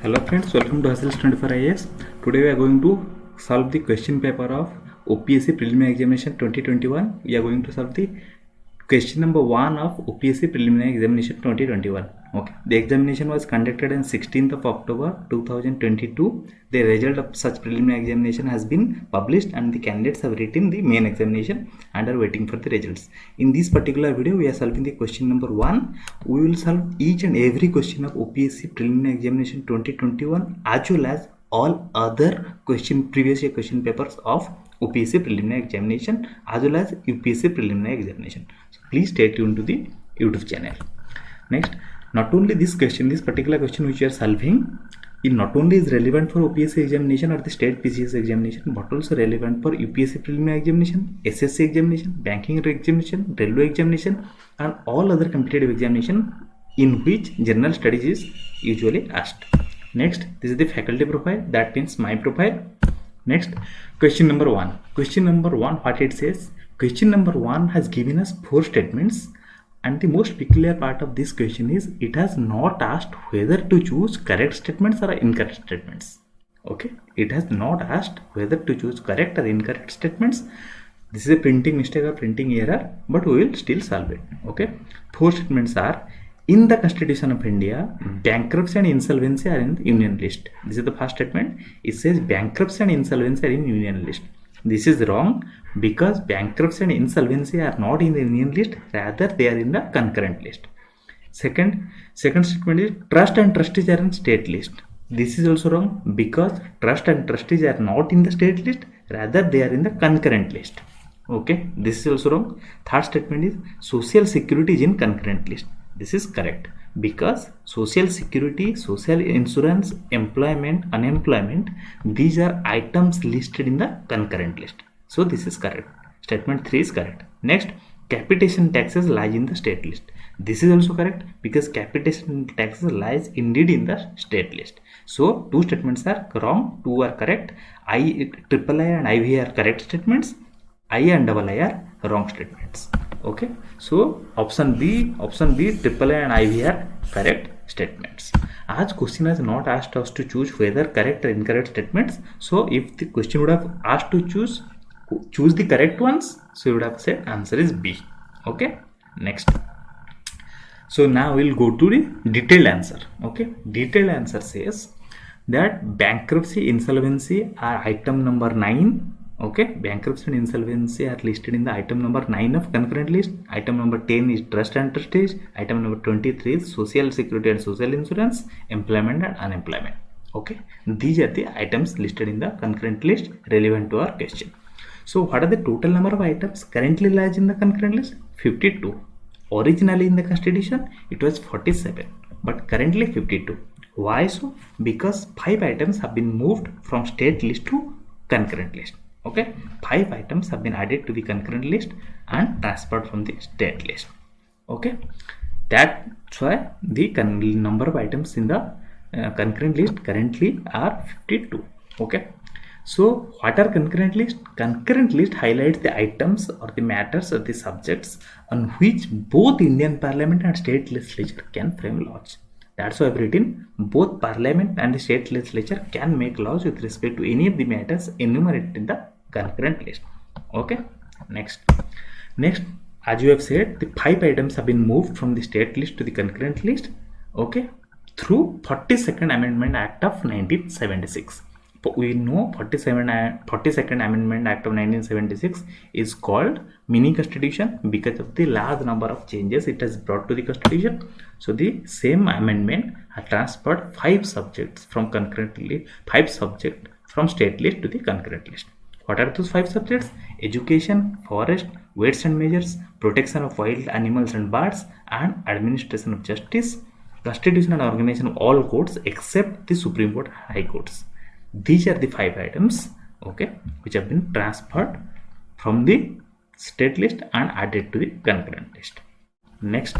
Hello friends, welcome to Hustle 24 IAS. Today we are going to solve the question paper of OPSC Preliminary Examination 2021. We are going to solve the question number 1 of OPSC Preliminary Examination 2021. Okay, the examination was conducted on 16th of October 2022. The result of such preliminary examination has been published and the candidates have written the main examination and are waiting for the results. In this particular video, we are solving the question number 1. We will solve each and every question of OPSC Preliminary Examination 2021 as well as all other previous year question papers of OPSC Preliminary Examination as well as UPSC Preliminary Examination. So please stay tuned to the YouTube channel. Next, not only this particular question which we are solving, it not only is relevant for OPSC examination or the state PCS examination, but also relevant for UPSC Preliminary Examination, SSC examination, banking examination, railway examination, and all other competitive examination in which general studies is usually asked. Next, this is the faculty profile, that means my profile. Next, question number 1. Question number 1, what it says? Question number 1 has given us 4 statements, and the most peculiar part of this question is it has not asked whether to choose correct statements or incorrect statements. Okay, it has not asked whether to choose correct or incorrect statements. This is a printing mistake or printing error, but we will still solve it. Okay, 4 statements are: in the Constitution of India, bankruptcy and insolvency are in the union list. This is the first statement. It says bankruptcy and insolvency are in union list. This is wrong because bankruptcy and insolvency are not in the union list, rather they are in the concurrent list. Second statement is trust and trustees are in state list. This is also wrong because trust and trustees are not in the state list, rather they are in the concurrent list. Okay, this is also wrong. Third statement is social security is in concurrent list. This is correct because social security, social insurance, employment, unemployment, these are items listed in the concurrent list. So this is correct. Statement 3 is correct. Next, capitation taxes lies in the state list. This is also correct because capitation taxes lies indeed in the state list. So 2 statements are wrong, 2 are correct. III and IV are correct statements. I and II are wrong statements. Okay, so option B, III and IV are correct statements. As question has not asked us to choose whether correct or incorrect statements, so if the question would have asked to choose the correct ones, so you would have said answer is B. Okay, next. So now we'll go to the detailed answer. Okay, detailed answer says that bankruptcy, insolvency are item number 9. Okay, bankruptcy and insolvency are listed in the item number 9 of concurrent list. Item number 10 is trust and trustees. Item number 23 is social security and social insurance, employment and unemployment. Okay, these are the items listed in the concurrent list relevant to our question. So what are the total number of items currently lies in the concurrent list? 52. Originally in the constitution it was 47, but currently 52. Why so? Because 5 items have been moved from state list to concurrent list. Okay, 5 items have been added to the concurrent list and transferred from the state list. Okay, that's why the number of items in the concurrent list currently are 52. Okay, so what are concurrent list? Concurrent list highlights the items or the matters or the subjects on which both Indian Parliament and state legislature can frame laws. That's why I've written both Parliament and the state legislature can make laws with respect to any of the matters enumerated in the concurrent list. Okay, next, as you have said, the 5 items have been moved from the state list to the concurrent list. Okay, through 42nd Amendment Act of 1976. We know 42nd Amendment Act of 1976 is called mini constitution because of the large number of changes it has brought to the constitution. So the same amendment has transferred 5 subjects from state list to the concurrent list. What are those 5 subjects? Education, forest, weights and measures, protection of wild animals and birds, and administration of justice, constitution and organization of all courts except the Supreme Court, High Courts. These are the 5 items, okay, which have been transferred from the state list and added to the concurrent list. Next,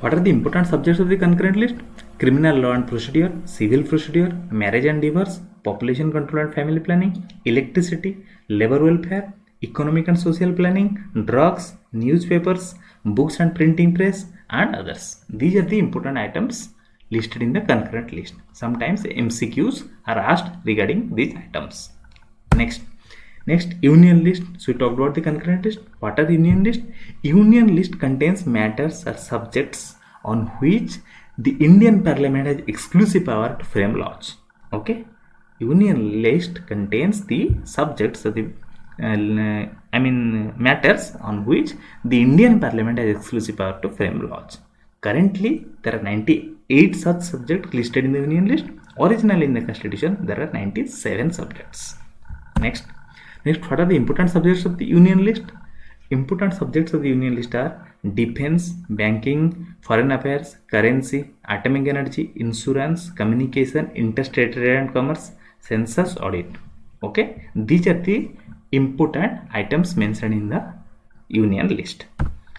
what are the important subjects of the concurrent list? Criminal law and procedure, civil procedure, marriage and divorce, population control and family planning, electricity, labor welfare, economic and social planning, drugs, newspapers, books and printing press, and others. These are the important items listed in the concurrent list. Sometimes MCQs are asked regarding these items. Next union list. So we talked about the concurrent list. What are the union list? Union list contains matters or subjects on which the Indian Parliament has exclusive power to frame laws. Okay, union list contains the subjects of the matters on which the Indian Parliament has exclusive power to frame laws. Currently, there are 98 such subjects listed in the union list. Originally in the Constitution, there are 97 subjects. Next, what are the important subjects of the union list? Important subjects of the union list are defense, banking, foreign affairs, currency, atomic energy, insurance, communication, interstate trade and commerce, census, audit. Okay, these are the important items mentioned in the union list.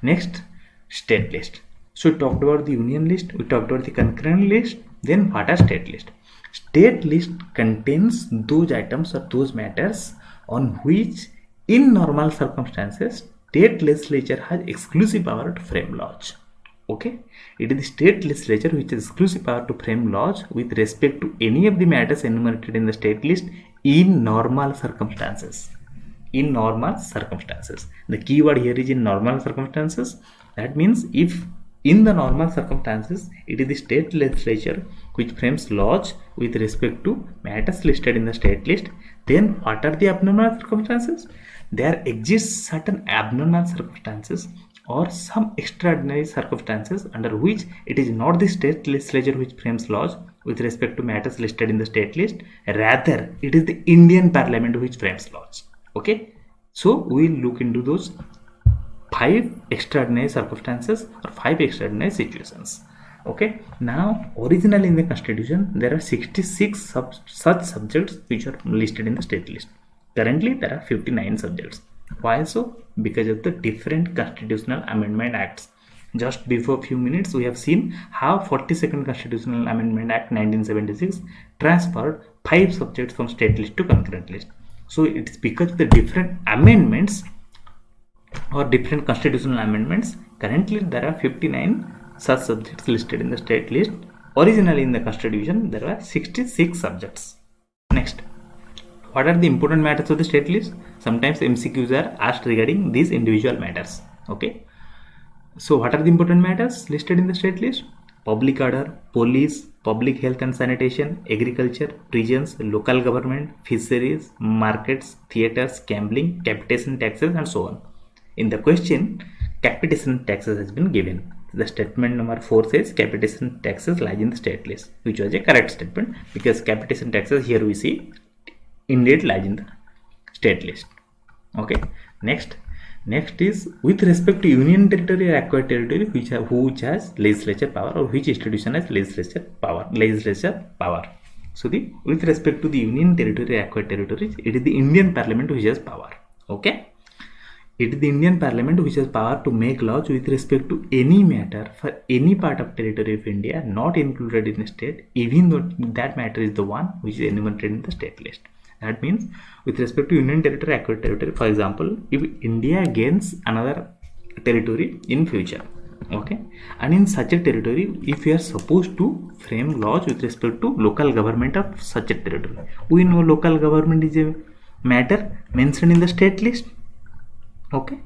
Next, state list. So we talked about the union list, we talked about the concurrent list. Then what are state list? State list contains those items or those matters on which in normal circumstances state legislature has exclusive power to frame laws. Okay, it is the state legislature which has exclusive power to frame laws with respect to any of the matters enumerated in the state list in normal circumstances. In normal circumstances. The key word here is in normal circumstances. That means if in the normal circumstances, it is the state legislature which frames laws with respect to matters listed in the state list. Then what are the abnormal circumstances? There exists certain abnormal circumstances or some extraordinary circumstances under which it is not the state legislature which frames laws with respect to matters listed in the state list. Rather, it is the Indian Parliament which frames laws. Okay, so we will look into those 5 extraordinary circumstances or 5 extraordinary situations. Okay, now originally in the Constitution there are 66 such subjects which are listed in the state list. Currently there are 59 subjects. Why so? Because of the different constitutional amendment acts. Just before a few minutes we have seen how 42nd Constitutional Amendment Act 1976 transferred 5 subjects from state list to concurrent list. So it is because of the different amendments or different constitutional amendments. Currently there are 59 such subjects listed in the state list. Originally in the Constitution there were 66 subjects. Next, what are the important matters of the state list? Sometimes MCQs are asked regarding these individual matters. Okay, so what are the important matters listed in the state list? Public order, police, public health and sanitation, agriculture, prisons, local government, fisheries, markets, theatres, gambling, capitation taxes and so on. In the question, capitation taxes has been given. The statement number 4 says capitation taxes lies in the state list, which was a correct statement because capitation taxes here we see indeed lies in the state list. Okay, next is with respect to union territory or acquired territory which has legislature power or which institution has legislature power. So with respect to the union territory or acquired territories, it is the Indian Parliament which has power. Okay, it is the Indian Parliament which has power to make laws with respect to any matter for any part of territory of India not included in the state, even though that matter is the one which is enumerated in the state list. That means with respect to union territory, acquired territory, for example, if India gains another territory in future, okay, and in such a territory, if we are supposed to frame laws with respect to local government of such a territory, we know local government is a matter mentioned in the state list. Okay,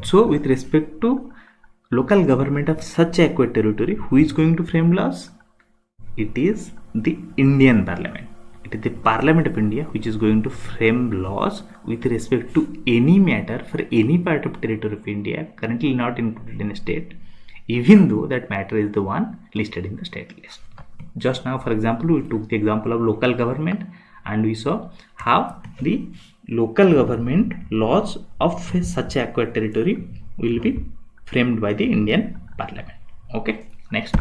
so with respect to local government of such a acquired territory, who is going to frame laws? It is the Indian Parliament. It is the Parliament of India which is going to frame laws with respect to any matter for any part of territory of India currently not included in a state, even though that matter is the one listed in the state list. Just now, for example, we took the example of local government and we saw how the local government laws of such acquired territory will be framed by the Indian Parliament. Okay, next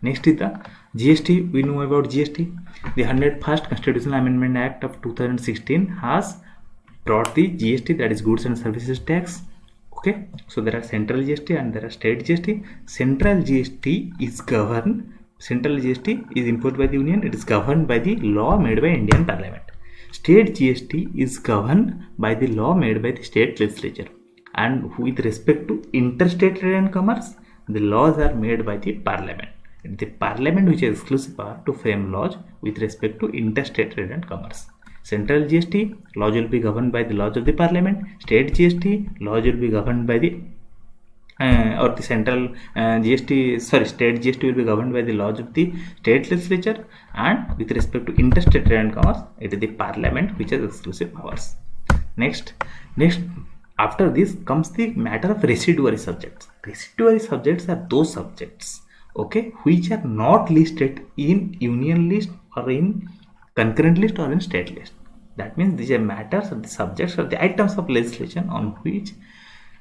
is the GST. We know about GST. The 101st Constitutional Amendment Act of 2016 has brought the GST, that is Goods and Services Tax. Okay, so there are central GST and there are state GST. Central GST is imposed by the Union. It is governed by the law made by Indian Parliament. State GST is governed by the law made by the state legislature. And with respect to interstate trade and commerce, the laws are made by the Parliament. The parliament which has exclusive power to frame laws with respect to interstate trade and commerce. Central GST laws will be governed by the laws of the parliament. State GST laws will be governed by the state GST will be governed by the laws of the state legislature, and with respect to interstate trade and commerce, it is the parliament which has exclusive powers. Next, after this comes the matter of residuary subjects. Residuary subjects are those subjects, okay, which are not listed in union list or in concurrent list or in state list. That means these are matters of the subjects or the items of legislation on which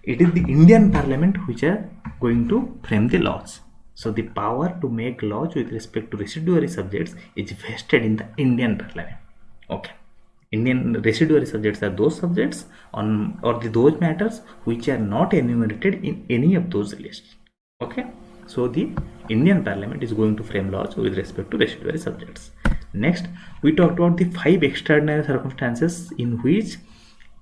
it is the Indian Parliament which are going to frame the laws. So the power to make laws with respect to residuary subjects is vested in the Indian Parliament. Okay. Indian residuary subjects are those subjects those matters which are not enumerated in any of those lists. Okay. So the Indian Parliament is going to frame laws with respect to residuary subjects. Next, we talked about the 5 extraordinary circumstances in which,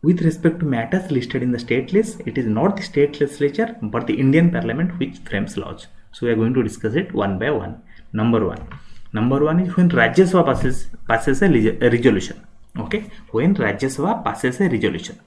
with respect to matters listed in the state list, it is not the state legislature but the Indian Parliament which frames laws. So we are going to discuss it one by one. Number one is when Rajya Sabha passes a resolution. Okay, when Rajya Sabha passes a resolution.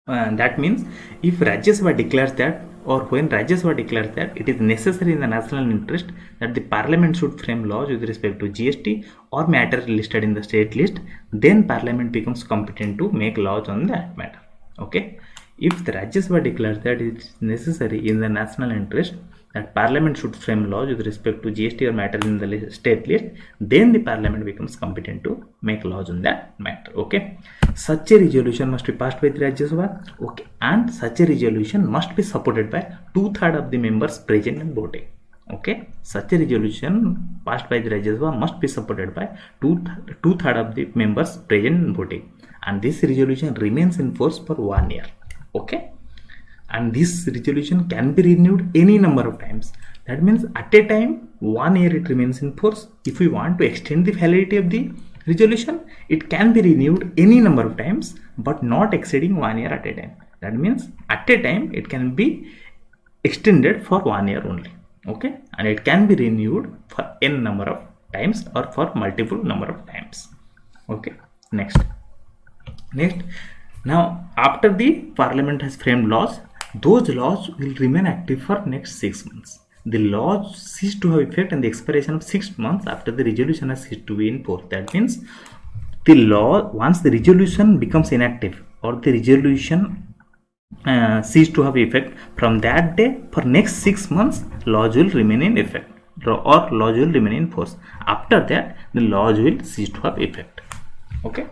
That means if Rajya Sabha declares that, or when Rajya Sabha declares that it is necessary in the national interest that the parliament should frame laws with respect to GST or matter listed in the state list, then parliament becomes competent to make laws on that matter. Okay, if the Rajya Sabha declares that it is necessary in the national interest that parliament should frame laws with respect to GST or matter in the state list, then the parliament becomes competent to make laws on that matter. Okay, such a resolution must be passed by the Rajya Sabha. Okay, and such a resolution must be supported by 2/3 of the members present and voting. Okay, such a resolution passed by the Rajya Sabha must be supported by 2/3 of the members present and voting, and this resolution remains in force for 1 year. Okay, and this resolution can be renewed any number of times. That means at a time 1 year it remains in force. If we want to extend the validity of the resolution, it can be renewed any number of times but not exceeding 1 year at a time. That means at a time it can be extended for 1 year only. Okay, and it can be renewed for n number of times or for multiple number of times. Okay, next, now after the parliament has framed laws, those laws will remain active for next 6 months. The laws cease to have effect on the expiration of 6 months after the resolution has ceased to be in force. That means the law, once the resolution becomes inactive or the resolution cease to have effect, from that day for next 6 months laws will remain in effect or laws will remain in force. After that the laws will cease to have effect. Okay,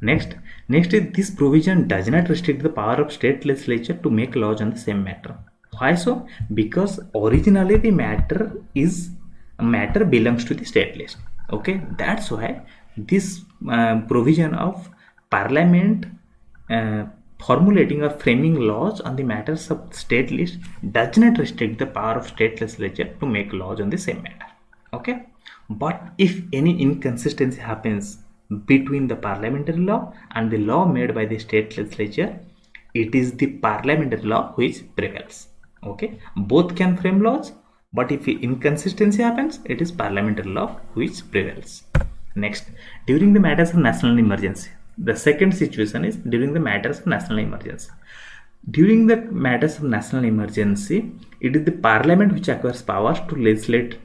next is this provision does not restrict the power of state legislature to make laws on the same matter. Why so? Because originally the matter belongs to the state list. Okay, that's why this provision of parliament formulating or framing laws on the matters of state list does not restrict the power of state legislature to make laws on the same matter. Okay, but if any inconsistency happens between the parliamentary law and the law made by the state legislature, it is the parliamentary law which prevails. Okay, both can frame laws, but if inconsistency happens, it is parliamentary law which prevails. Next, during the matters of national emergency, the second situation is during the matters of national emergency. During the matters of national emergency, it is the parliament which acquires powers to legislate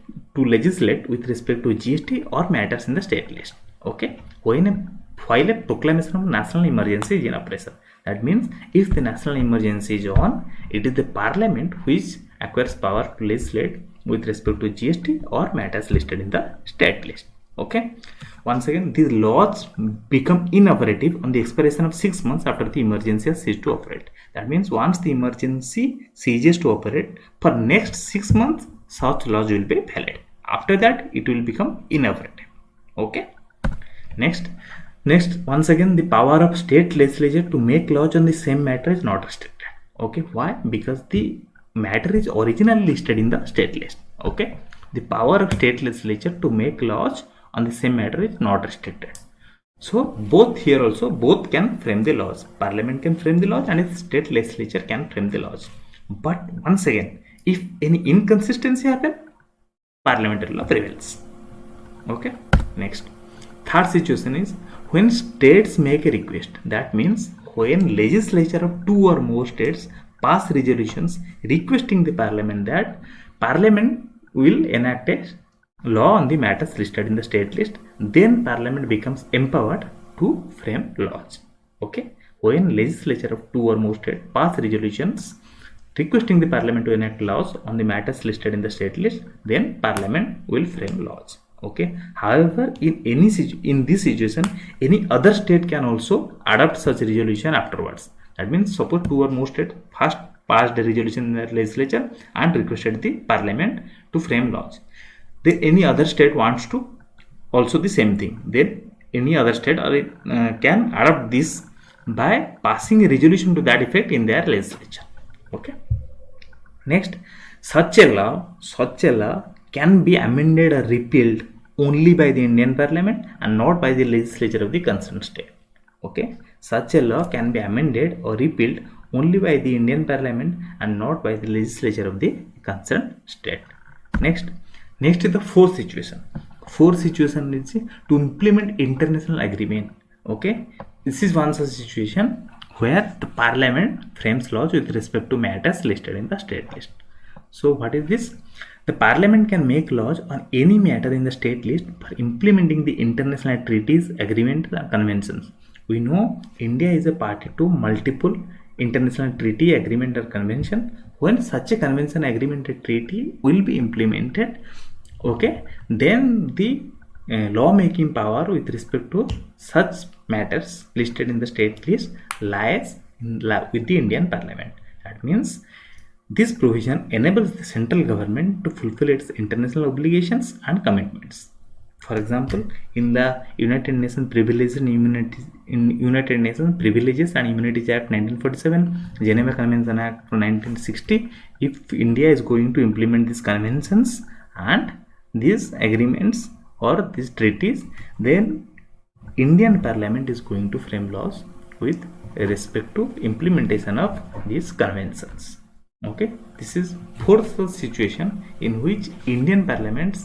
with respect to GST or matters in the state list. Okay, while a proclamation of national emergency is in operation. That means if the national emergency is on, it is the parliament which acquires power to legislate with respect to GST or matters listed in the state list. Okay, once again these laws become inoperative on the expiration of 6 months after the emergency has ceased to operate. That means once the emergency ceases to operate, for next 6 months such laws will be valid. After that it will become inoperative. Okay, next once again the power of state legislature to make laws on the same matter is not restricted. Okay, why? Because the matter is originally listed in the state list. Okay, the power of state legislature to make laws on the same matter is not restricted. So both here also, both can frame the laws. Parliament can frame the laws and the state legislature can frame the laws. But once again, if any inconsistency happen, parliamentary law prevails. Okay, next, third situation is when states make a request. That means when legislature of two or more states pass resolutions requesting the parliament that parliament will enact a law on the matters listed in the state list, then parliament becomes empowered to frame laws. Okay, when legislature of two or more states pass resolutions requesting the parliament to enact laws on the matters listed in the state list, then parliament will frame laws. Okay, however, in this situation any other state can also adopt such resolution afterwards. That means suppose two or more states first passed a resolution in the legislature and requested the parliament to frame laws, then any other state wants to also the same thing, then any other state can adopt this by passing a resolution to that effect in their legislature. Okay, next, such a law can be amended or repealed only by the Indian Parliament and not by the legislature of the concerned state. Okay, such a law can be amended or repealed only by the Indian Parliament and not by the legislature of the concerned state. Next is the fourth situation. Fourth situation is to implement international agreement. Okay, this is one such situation where the parliament frames laws with respect to matters listed in the state list. So what is this? The parliament can make laws on any matter in the state list for implementing the international treaties, agreements and conventions. We know India is a party to multiple international treaty, agreement or convention. When such a convention, agreement or treaty will be implemented, okay, then the lawmaking power with respect to such matters listed in the state list lies with the Indian Parliament. That means this provision enables the central government to fulfill its international obligations and commitments. For example, in the United Nations Privileges and Immunities Act 1947, Geneva Convention Act of 1960, if India is going to implement these conventions and these agreements or these treaties, then Indian Parliament is going to frame laws with respect to implementation of these conventions. Okay, this is fourth situation in which Indian Parliament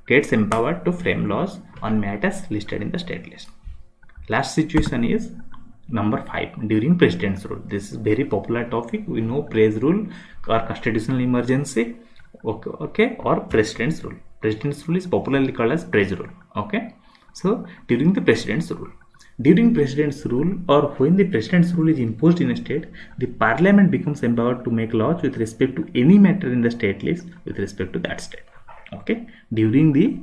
gets empowered to frame laws on matters listed in the state list. Last situation is number 5, during President's rule. This is very popular topic. We know Pres rule or constitutional emergency, okay, or President's rule. President's rule is popularly called as Pres rule. Okay, so during the President's rule. During President's rule or when the President's rule is imposed in a state, the Parliament becomes empowered to make laws with respect to any matter in the state list with respect to that state. Okay, during the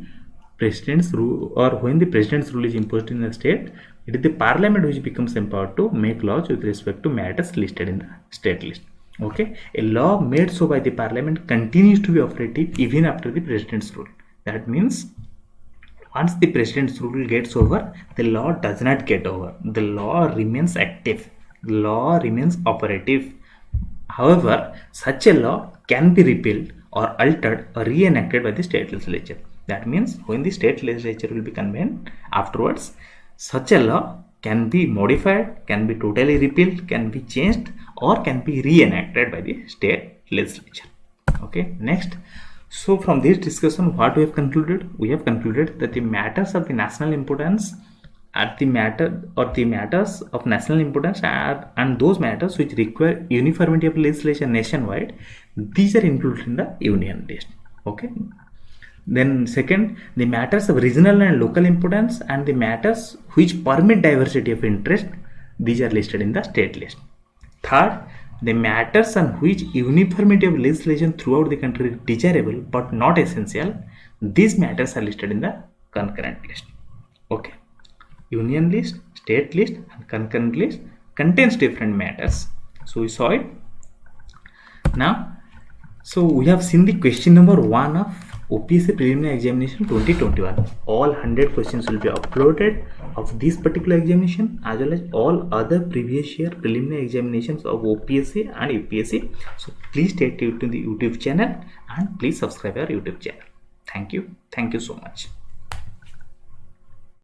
President's rule or when the President's rule is imposed in a state, it is the Parliament which becomes empowered to make laws with respect to matters listed in the state list. Okay, a law made so by the Parliament continues to be operative even after the President's rule. That means once the President's rule gets over, the law does not get over. The law remains active. The law remains operative. However, such a law can be repealed or altered or re-enacted by the state legislature. That means when the state legislature will be convened afterwards, such a law can be modified, can be totally repealed, can be changed or can be re-enacted by the state legislature. Okay, next. So from this discussion, what we have concluded? We have concluded that the matters of the national importance matters of national importance and those matters which require uniformity of legislation nationwide, these are included in the union list. Okay. Then second, the matters of regional and local importance and the matters which permit diversity of interest, these are listed in the state list. Third, the matters on which uniformity of legislation throughout the country is desirable but not essential, these matters are listed in the concurrent list. Okay, union list, state list and concurrent list contains different matters. So we saw it. Now, so we have seen the question number 1 of OPSC preliminary examination 2021. All 100 questions will be uploaded of this particular examination as well as all other previous year preliminary examinations of OPSC and UPSC. So please stay tuned to the YouTube channel and please subscribe our YouTube channel. Thank you so much.